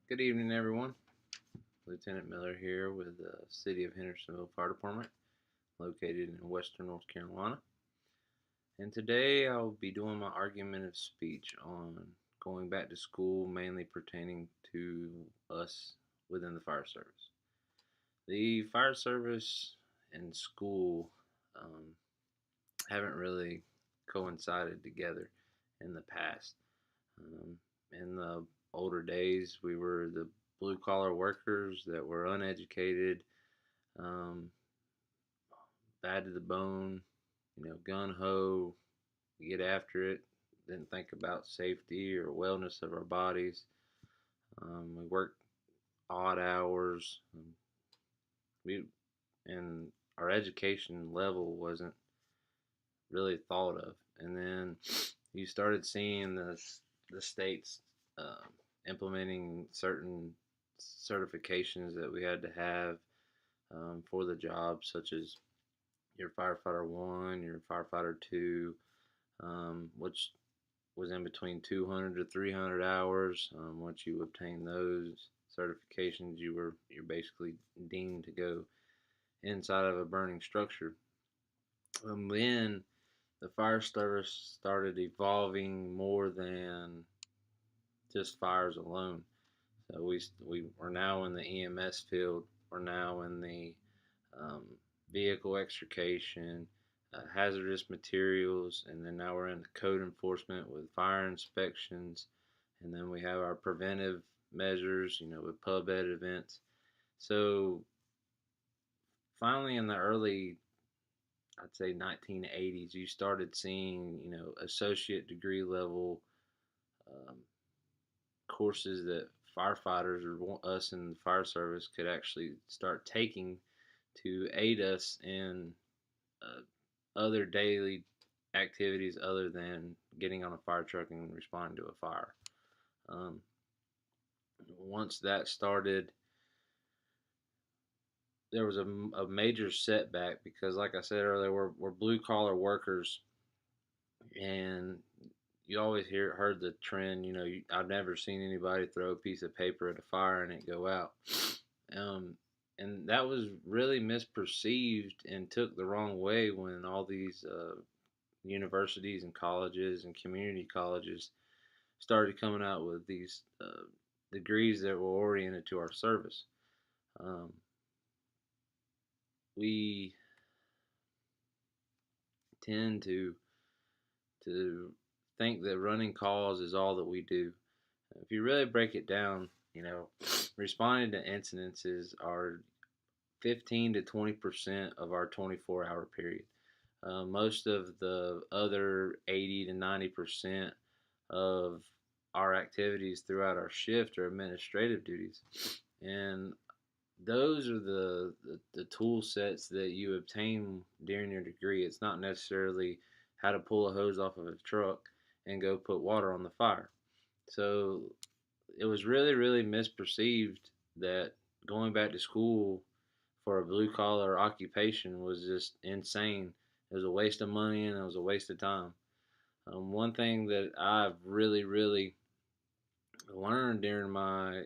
Good evening, everyone. Lieutenant Miller here with the City of Hendersonville Fire Department, located in western North Carolina. And today I'll be doing my argumentative speech on going back to school, mainly pertaining to us within the fire service. The fire service and school haven't really coincided together in the past. Um, in the older days, we were the blue collar workers that were uneducated, um, bad to the bone, gun ho, get after it, didn't think about safety or wellness of our bodies. We worked odd hours. We and our education level wasn't really thought of. And then you started seeing the states implementing certain certifications that we had to have for the job, such as your firefighter one, your firefighter two, which was in between 200 to 300 hours. Once you obtain those certifications, you're basically deemed to go inside of a burning structure. Then the fire service started evolving more than just fires alone. So we are now in the EMS field. We're now in the um, vehicle extrication, hazardous materials, and then now we're in the code enforcement with fire inspections, and then we have our preventive measures, with pub ed events. So finally, in the early, I'd say 1980s, you started seeing, associate degree level um, courses that firefighters or us in the fire service could actually start taking to aid us in uh, other daily activities other than getting on a fire truck and responding to a fire. Um, Once that started, there was a major setback because, like I said earlier, we're blue collar workers, and you always heard the trend. I've never seen anybody throw a piece of paper at a fire and it go out. Um, and that was really misperceived and took the wrong way when all these universities and colleges and community colleges started coming out with these degrees that were oriented to our service. Um, we tend to think that running calls is all that we do. If you really break it down, responding to incidences are 15 to 20% of our 24-hour period. Most of the other 80 to 90% of our activities throughout our shift are administrative duties. And those are the tool sets that you obtain during your degree. It's not necessarily how to pull a hose off of a truck and go put water on the fire. So it was really, really misperceived that going back to school for a blue collar occupation was just insane. It was a waste of money and it was a waste of time. One thing that I've really, really learned during my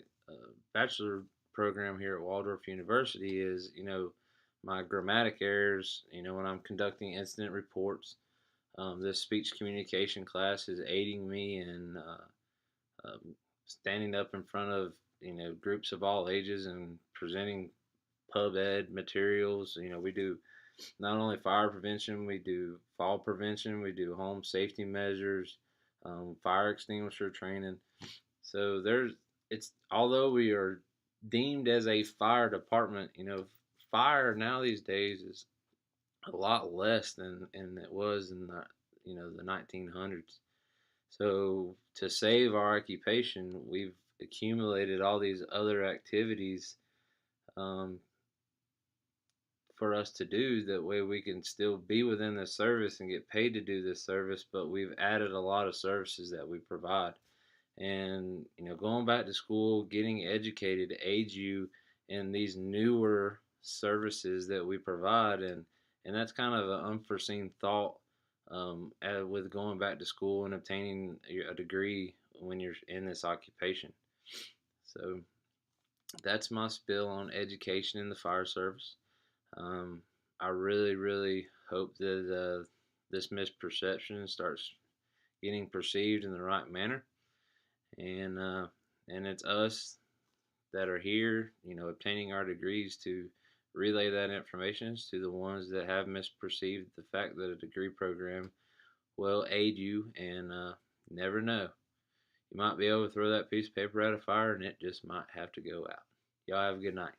bachelor program here at Waldorf University is, my grammatic errors, when I'm conducting incident reports. This speech communication class is aiding me in standing up in front of, groups of all ages and presenting pub ed materials. We do not only fire prevention, we do fall prevention, we do home safety measures, fire extinguisher training. So it's although we are deemed as a fire department, fire now these days is a lot less than it was in the 1900s. So to save our occupation, we've accumulated all these other activities um, for us to do. That way we can still be within the service and get paid to do this service, but we've added a lot of services that we provide. And going back to school, getting educated aids you in these newer services that we provide, and that's kind of an unforeseen thought with going back to school and obtaining a degree when you're in this occupation. So that's my spill on education in the fire service. Um, I really hope that this misperception starts getting perceived in the right manner, and it's us that are here, obtaining our degrees to relay that information to the ones that have misperceived the fact that a degree program will aid you, and never know. You might be able to throw that piece of paper at a fire and it just might have to go out. Y'all have a good night.